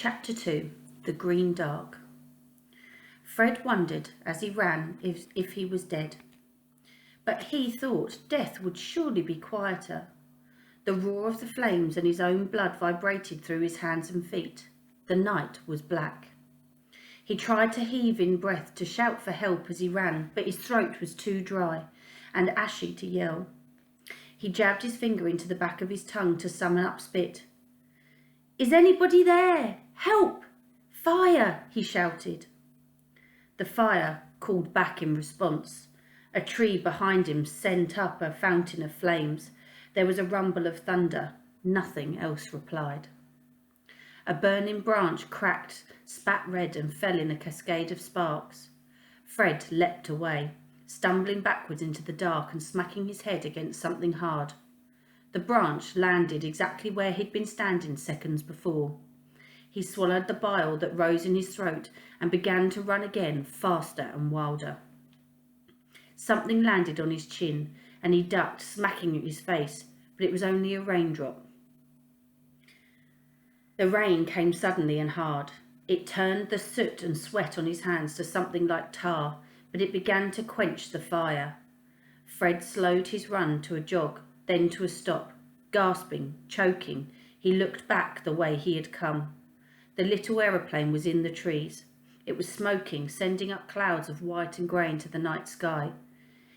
Chapter 2. The Green Dark. Fred wondered as he ran if he was dead. But he thought death would surely be quieter. The roar of the flames and his own blood vibrated through his hands and feet. The night was black. He tried to heave in breath to shout for help as he ran, but his throat was too dry and ashy to yell. He jabbed his finger into the back of his tongue to summon up spit. "Is anybody there? Help! Fire!" he shouted. The fire called back in response. A tree behind him sent up a fountain of flames. There was a rumble of thunder. Nothing else replied. A burning branch cracked, spat red, and fell in a cascade of sparks. Fred leapt away, stumbling backwards into the dark and smacking his head against something hard. The branch landed exactly where he'd been standing seconds before. He swallowed the bile that rose in his throat and began to run again, faster and wilder. Something landed on his chin and he ducked, smacking at his face, but it was only a raindrop. The rain came suddenly and hard. It turned the soot and sweat on his hands to something like tar, but it began to quench the fire. Fred slowed his run to a jog, then to a stop. Gasping, choking, he looked back the way he had come. The little aeroplane was in the trees. It was smoking, sending up clouds of white and grey into the night sky.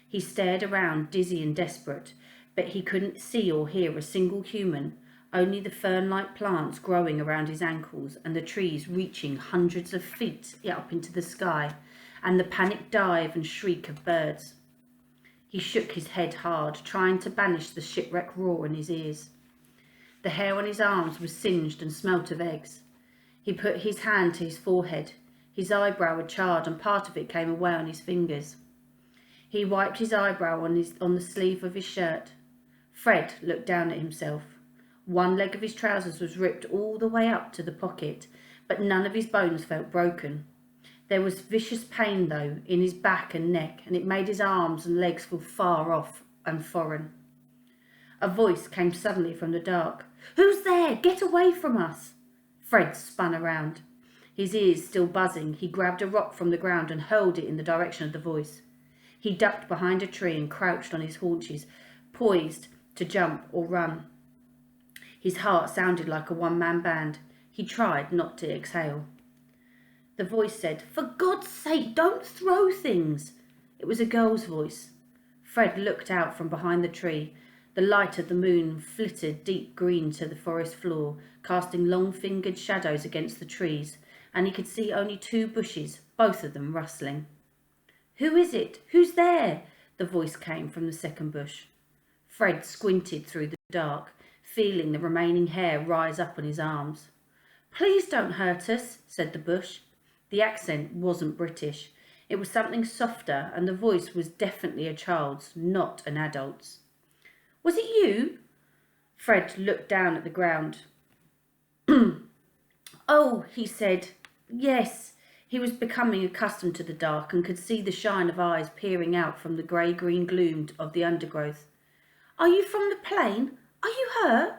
He stared around, dizzy and desperate, but he couldn't see or hear a single human, only the fern-like plants growing around his ankles and the trees reaching hundreds of feet up into the sky, and the panicked dive and shriek of birds. He shook his head hard, trying to banish the shipwreck roar in his ears. The hair on his arms was singed and smelt of eggs. He put his hand to his forehead. His eyebrow had charred and part of it came away on his fingers. He wiped his eyebrow on the sleeve of his shirt. Fred looked down at himself. One leg of his trousers was ripped all the way up to the pocket, but none of his bones felt broken. There was vicious pain, though, in his back and neck, and it made his arms and legs feel far off and foreign. A voice came suddenly from the dark. "Who's there? Get away from us!" Fred spun around. His ears still buzzing, he grabbed a rock from the ground and hurled it in the direction of the voice. He ducked behind a tree and crouched on his haunches, poised to jump or run. His heart sounded like a one-man band. He tried not to exhale. The voice said, "For God's sake, don't throw things." It was a girl's voice. Fred looked out from behind the tree. The light of the moon flitted deep green to the forest floor, casting long-fingered shadows against the trees, and he could see only two bushes, both of them rustling. "Who is it? Who's there?" the voice came from the second bush. Fred squinted through the dark, feeling the remaining hair rise up on his arms. "Please don't hurt us," said the bush. The accent wasn't British. It was something softer, and the voice was definitely a child's, not an adult's. "Was it you?" Fred looked down at the ground. "Oh," he said. "Yes." He was becoming accustomed to the dark and could see the shine of eyes peering out from the grey-green gloom of the undergrowth. "Are you from the plane? Are you hurt?"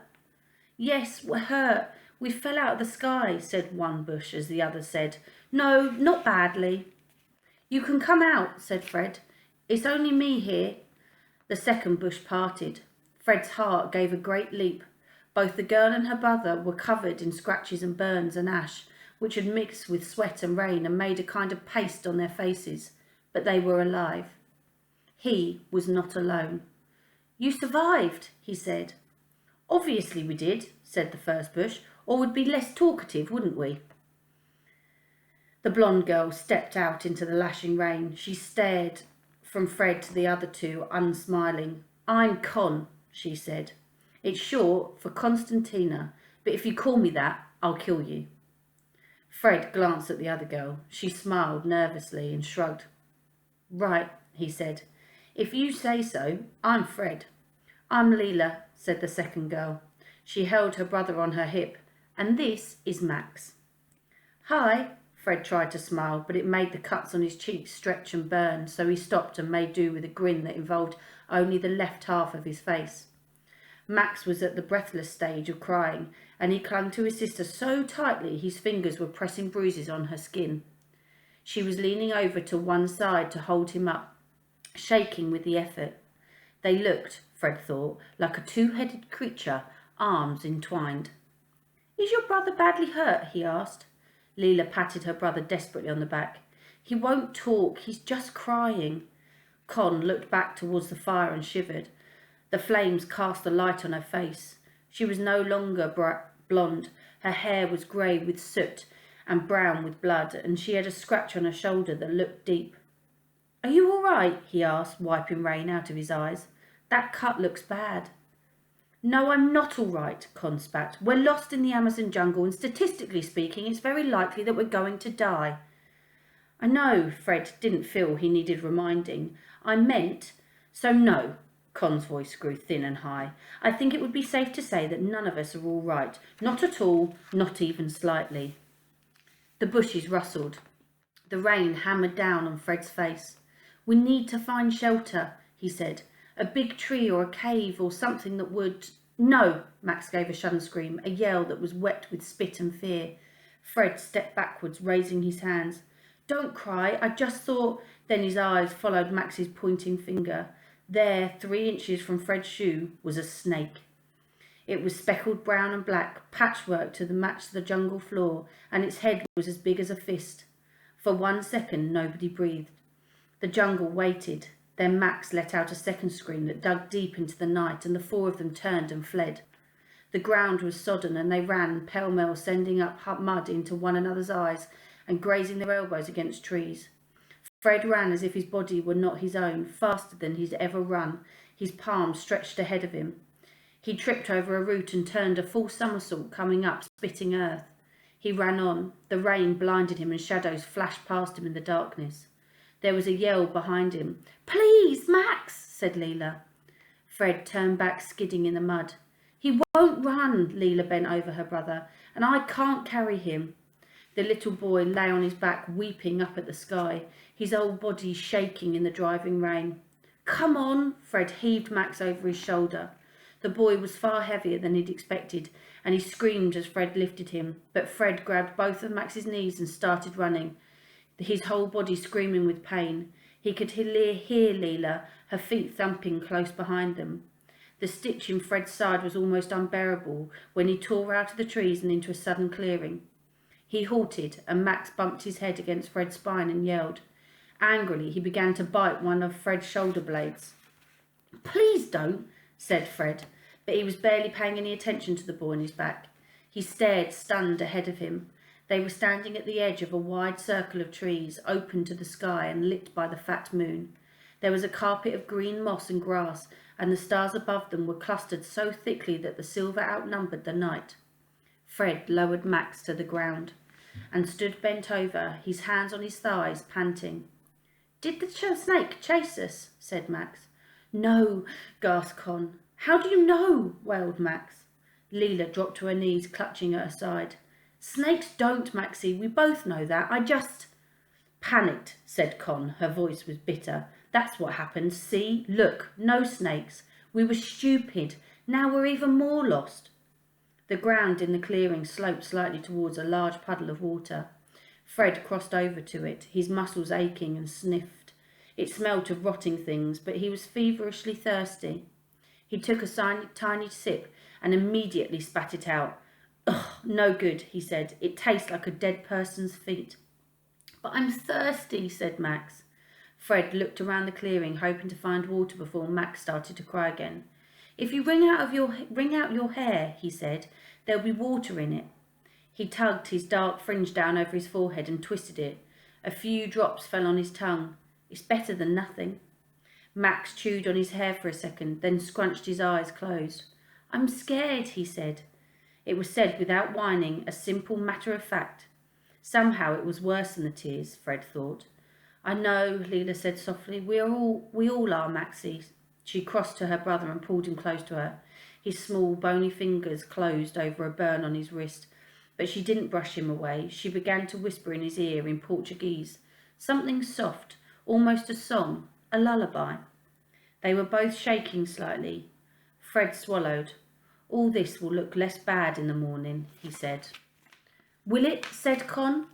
"Yes, we're hurt. We fell out of the sky," said one bush as the other said, "No, not badly." "You can come out," said Fred. "It's only me here." The second bush parted. Fred's heart gave a great leap. Both the girl and her brother were covered in scratches and burns and ash, which had mixed with sweat and rain and made a kind of paste on their faces, but they were alive. He was not alone. "You survived," he said. "Obviously we did," said the first bush, "or we'd be less talkative, wouldn't we?" The blonde girl stepped out into the lashing rain. She stared from Fred to the other two, unsmiling. "I'm Con," she said. "It's short for Constantina, but if you call me that, I'll kill you." Fred glanced at the other girl. She smiled nervously and shrugged. "Right," he said. "If you say so, I'm Fred." "I'm Leela," said the second girl. She held her brother on her hip. "And this is Max." "Hi." Fred tried to smile, but it made the cuts on his cheeks stretch and burn, so he stopped and made do with a grin that involved only the left half of his face. Max was at the breathless stage of crying, and he clung to his sister so tightly his fingers were pressing bruises on her skin. She was leaning over to one side to hold him up, shaking with the effort. They looked, Fred thought, like a two-headed creature, arms entwined. "Is your brother badly hurt?" he asked. Leela patted her brother desperately on the back. "He won't talk, he's just crying." Con looked back towards the fire and shivered. The flames cast a light on her face. She was no longer blonde. Her hair was grey with soot and brown with blood, and she had a scratch on her shoulder that looked deep. "Are you all right?" he asked, wiping rain out of his eyes. "That cut looks bad." "No, I'm not all right," Con spat. "We're lost in the Amazon jungle, and statistically speaking, it's very likely that we're going to die." "I know," Fred didn't feel he needed reminding. "I meant, so no." Con's voice grew thin and high. "I think it would be safe to say that none of us are all right. Not at all, not even slightly." The bushes rustled. The rain hammered down on Fred's face. "We need to find shelter," he said. "A big tree or a cave or something that would—" "No!" Max gave a sudden scream, a yell that was wet with spit and fear. Fred stepped backwards, raising his hands. "Don't cry, I just thought—" Then his eyes followed Max's pointing finger. There, 3 inches from Fred's shoe, was a snake. It was speckled brown and black, patchwork to match the jungle floor, and its head was as big as a fist. For 1 second, nobody breathed. The jungle waited. Then Max let out a second scream that dug deep into the night, and the 4 of them turned and fled. The ground was sodden, and they ran pell-mell, sending up mud into one another's eyes and grazing their elbows against trees. Fred ran as if his body were not his own, faster than he'd ever run, his palms stretched ahead of him. He tripped over a root and turned a full somersault, coming up, spitting earth. He ran on. The rain blinded him, and shadows flashed past him in the darkness. There was a yell behind him. "Please, Max," said Leela. Fred turned back, skidding in the mud. "He won't run," Leela bent over her brother, "and I can't carry him." The little boy lay on his back, weeping up at the sky, his whole body shaking in the driving rain. "Come on," Fred heaved Max over his shoulder. The boy was far heavier than he'd expected, and he screamed as Fred lifted him, but Fred grabbed both of Max's knees and started running, his whole body screaming with pain. He could hear Leela, her feet thumping close behind them. The stitch in Fred's side was almost unbearable when he tore out of the trees and into a sudden clearing. He halted, and Max bumped his head against Fred's spine and yelled. Angrily, he began to bite one of Fred's shoulder blades. "Please don't," said Fred, but he was barely paying any attention to the boy on his back. He stared, stunned, ahead of him. They were standing at the edge of a wide circle of trees, open to the sky and lit by the fat moon. There was a carpet of green moss and grass, and the stars above them were clustered so thickly that the silver outnumbered the night. Fred lowered Max to the ground and stood bent over, his hands on his thighs, panting. "Did the snake chase us?" said Max. "No," gasped Con. "How do you know?" wailed Max. Leela dropped to her knees, clutching at her side. "Snakes don't, Maxie. We both know that. I just—" "Panicked," said Con. Her voice was bitter. "That's what happened. See? Look. No snakes. We were stupid. Now we're even more lost." The ground in the clearing sloped slightly towards a large puddle of water. Fred crossed over to it, his muscles aching, and sniffed. It smelt of rotting things, but he was feverishly thirsty. He took a tiny sip and immediately spat it out. "Ugh, no good," he said. "It tastes like a dead person's feet." "But I'm thirsty," said Max. Fred looked around the clearing, hoping to find water before Max started to cry again. "If you wring out your hair," he said, "there'll be water in it." He tugged his dark fringe down over his forehead and twisted it. A few drops fell on his tongue. "It's better than nothing." Max chewed on his hair for a second, then scrunched his eyes closed. "I'm scared," he said. It was said without whining, a simple matter of fact. Somehow it was worse than the tears, Fred thought. "I know," Leela said softly. We all are, Maxie." She crossed to her brother and pulled him close to her. His small, bony fingers closed over a burn on his wrist, but she didn't brush him away. She began to whisper in his ear in Portuguese, something soft, almost a song, a lullaby. They were both shaking slightly. Fred swallowed. All this will look less bad in the morning, he said. Will it? Said Con.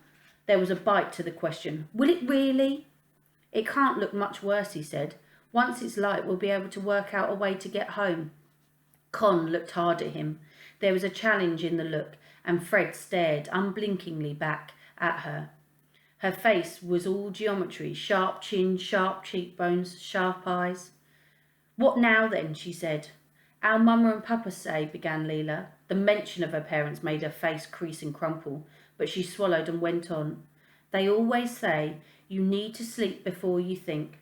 There was a bite to the question. Will it really? It can't look much worse, he said. Once it's light, we'll be able to work out a way to get home. Con looked hard at him. There was a challenge in the look, and Fred stared unblinkingly back at her. Her face was all geometry, sharp chin, sharp cheekbones, sharp eyes. What now then? She said. Our mama and papa say, began Leela. The mention of her parents made her face crease and crumple, but she swallowed and went on. They always say you need to sleep before you think.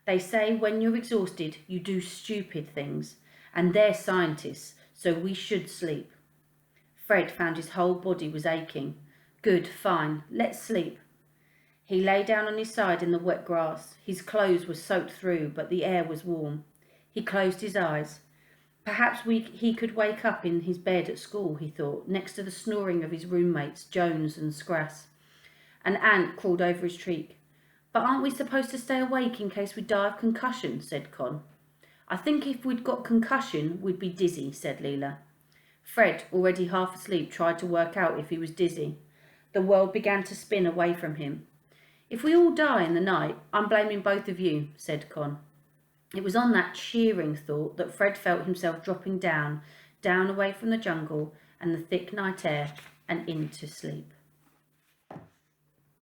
They say when you're exhausted, you do stupid things, and they're scientists, so we should sleep. Fred found his whole body was aching. Good, fine, let's sleep. He lay down on his side in the wet grass. His clothes were soaked through, but the air was warm. He closed his eyes. Perhaps he could wake up in his bed at school, he thought, next to the snoring of his roommates, Jones and Scrass. An ant crawled over his cheek. But aren't we supposed to stay awake in case we die of concussion, said Con. I think if we'd got concussion, we'd be dizzy, said Leela. Fred, already half asleep, tried to work out if he was dizzy. The world began to spin away from him. If we all die in the night, I'm blaming both of you, said Con. It was on that cheering thought that Fred felt himself dropping down away from the jungle and the thick night air and into sleep.